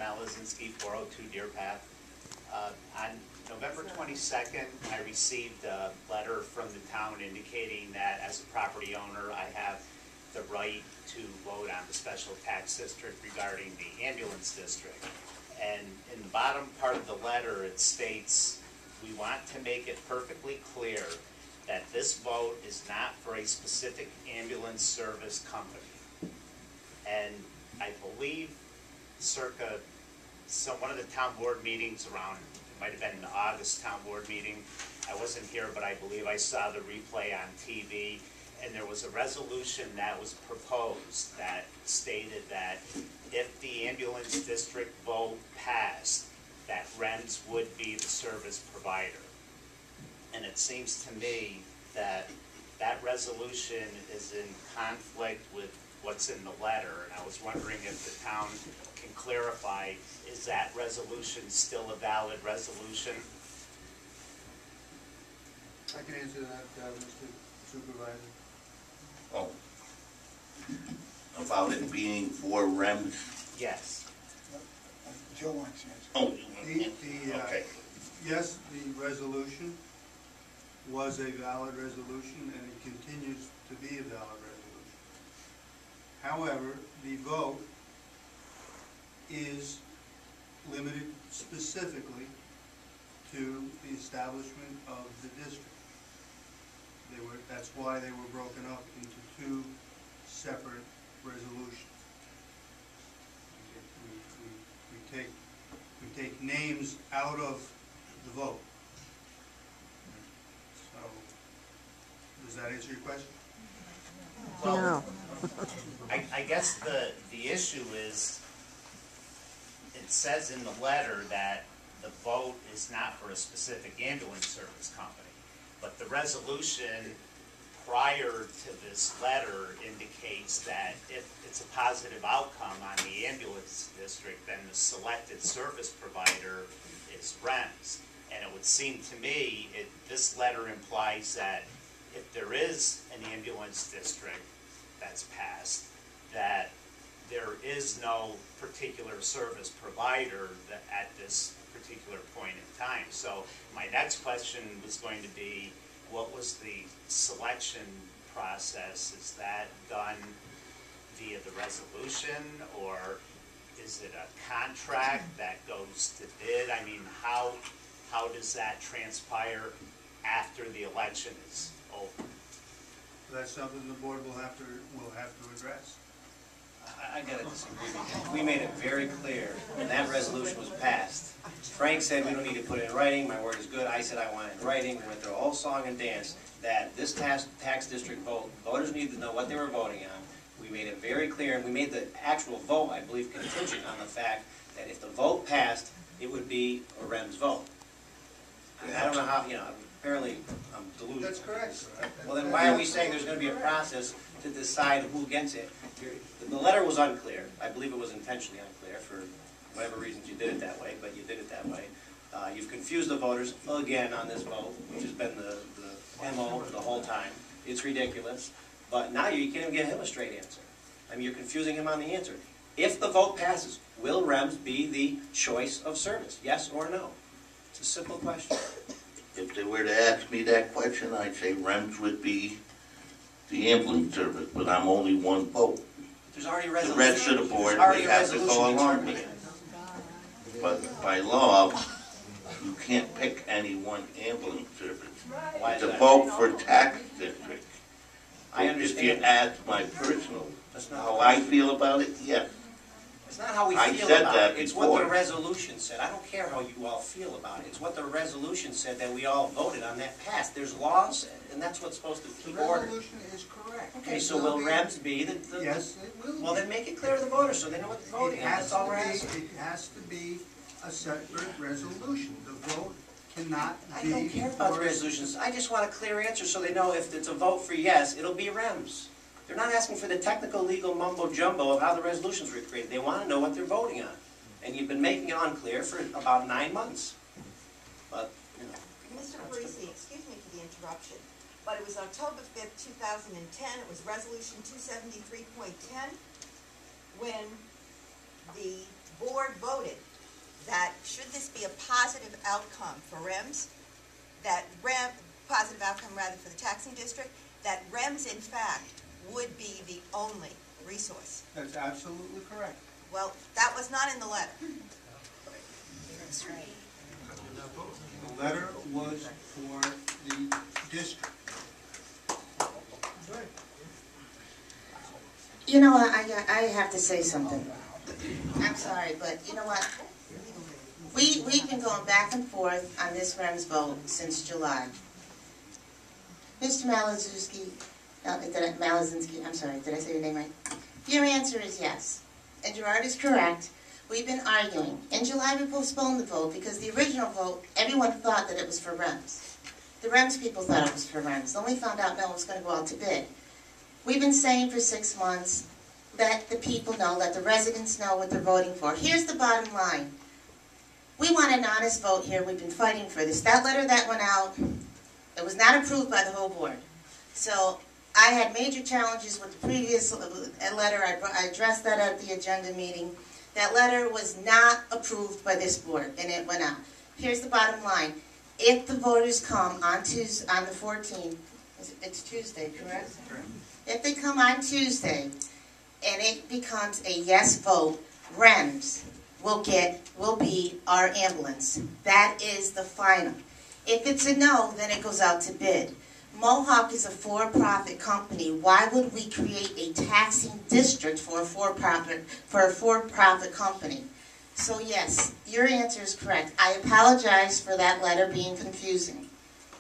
Malazinski, 402 Deer Path. On November 22nd, I received a letter from the town indicating that as a property owner, I have the right to vote on the special tax district regarding the ambulance district. And in the bottom part of the letter, it states, we want to make it perfectly clear that this vote is not for a specific ambulance service company. And I believe circa one of the town board meetings around, it might have been the August town board meeting, I wasn't here, but I believe I saw the replay on TV, and there was a resolution that was proposed that stated that if the ambulance district vote passed, that REMS would be the service provider. And it seems to me that that resolution is in conflict with what's in the letter, and I was wondering if the town can clarify, is that resolution still a valid resolution? I can answer that, Mr. Supervisor. Oh. About it being for REMS? Yes. Joe wants to answer. Oh, Okay. Yes, the resolution was a valid resolution, and it continues to be a valid resolution. However, the vote is limited specifically to the establishment of the district. That's why they were broken up into two separate resolutions. We take names out of the vote. So, does that answer your question? Well, No. I guess the issue is, it says in the letter that the vote is not for a specific ambulance service company, but the resolution prior to this letter indicates that if it's a positive outcome on the ambulance district, then the selected service provider is REMS. And it would seem to me, this letter implies that if there is an ambulance district that's passed, that there is no particular service provider at this particular point in time. So my next question was going to be, what was the selection process? Is that done via the resolution, or is it a contract that goes to bid? I mean, how does that transpire after the election is over? That's something the board will have to address. I gotta disagree with you. We made it very clear when that resolution was passed. Frank said we don't need to put it in writing, my word is good. I said I want it in writing. We went through a whole song and dance that this tax district vote, voters needed to know what they were voting on. We made it very clear, and we made the actual vote, I believe, contingent on the fact that if the vote passed, it would be a REMS vote. I don't know how, apparently I'm delusional. That's correct. Well, then why are we saying there's going to be a process to decide who gets it? The letter was unclear. I believe it was intentionally unclear for whatever reasons you did it that way, but you did it that way. You've confused the voters again on this vote, which has been the MO the whole time. It's ridiculous. But now you can't even give him a straight answer. I mean, you're confusing him on the answer. If the vote passes, will REMS be the choice of service? Yes or no? It's a simple question. if they were to ask me that question, I'd say REMS would be the ambulance service, but I'm only one vote. There's already a The resolution. rest of the board There's already would a have to go resolution along with determining it. But by law, you can't pick any one ambulance service. Why is To that? vote for tax district. I If you understand. ask my personal, That's not how I feel about it, yes. It's not how we I feel said about that it. It's what the before. resolution said. I don't care how you all feel about it. It's what the resolution said that we all voted on that passed. There's laws, and that's what's supposed to The keep order. resolution is correct. Okay, so will REMS be the... Yes. It will Well, be. then make it clear to the voters so they know what they're voting on. That's all we're asking. It has to be a separate resolution. The vote cannot I be. don't care about the resolutions. I just want a clear answer so they know if it's a vote for yes, it'll be REMS. They're not asking for the technical legal mumbo-jumbo of how the resolutions were created. They want to know what they're voting on. And you've been making it unclear for about 9 months. But, you know. Mr. Parisi, excuse me for the interruption, but it was October 5th, 2010, it was Resolution 273.10, when the board board voted that should this be a positive outcome for REMS, positive outcome rather for the taxing district, that REMS in fact would be the only resource. That's absolutely correct. Well, that was not in the letter. That's right. The letter was for the district. You know what, I have to say something. I'm sorry, but you know what? We've been going back and forth on this REMS vote since July. Mr. Malazinski, I'm sorry, did I say your name right? Your answer is yes. And Gerard is correct. We've been arguing. In July, we postponed the vote because the original vote, everyone thought that it was for REMS. The REMS people thought it was for REMS. Then we found out no, it was going to go out to bid. We've been saying for 6 months, let the people know, let the residents know what they're voting for. Here's the bottom line. We want an honest vote here. We've been fighting for this. That letter that went out, it was not approved by the whole board. So I had major challenges with the previous letter. I addressed that at the agenda meeting. That letter was not approved by this board, and it went out. Here's the bottom line. If the voters come on Tuesday, on the 14th, it's Tuesday, correct? If they come on Tuesday, and it becomes a yes vote, REMS will be our ambulance. That is the final. If it's a no, then it goes out to bid. Mohawk is a for-profit company. Why would we create a taxing district for a for-profit company? So yes, your answer is correct. I apologize for that letter being confusing.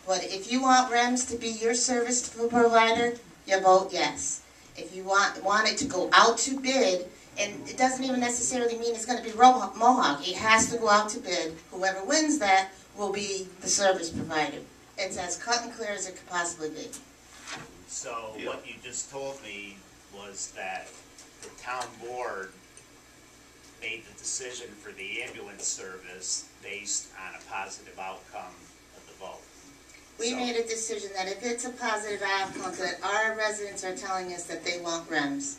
But if you want REMS to be your service provider, you vote yes. If you want it to go out to bid, and it doesn't even necessarily mean it's going to be Mohawk. It has to go out to bid. Whoever wins that will be the service provider. It's as cut and clear as it could possibly be. So what you just told me was that the town board made the decision for the ambulance service based on a positive outcome of the vote. We made a decision that if it's a positive outcome, that our residents are telling us that they want REMS.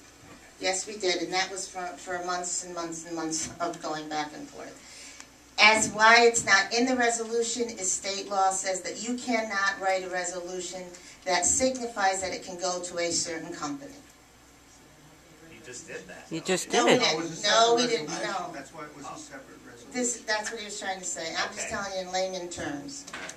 Yes, we did, and that was for months and months and months of going back and forth. As why it's not in the resolution is state law says that you cannot write a resolution that signifies that it can go to a certain company. You just did that. You just No, did we it. didn't. No, we didn't. Resolution. No. That's why it was a separate resolution. That's what he was trying to say. I'm just Okay. telling you in layman terms. All right.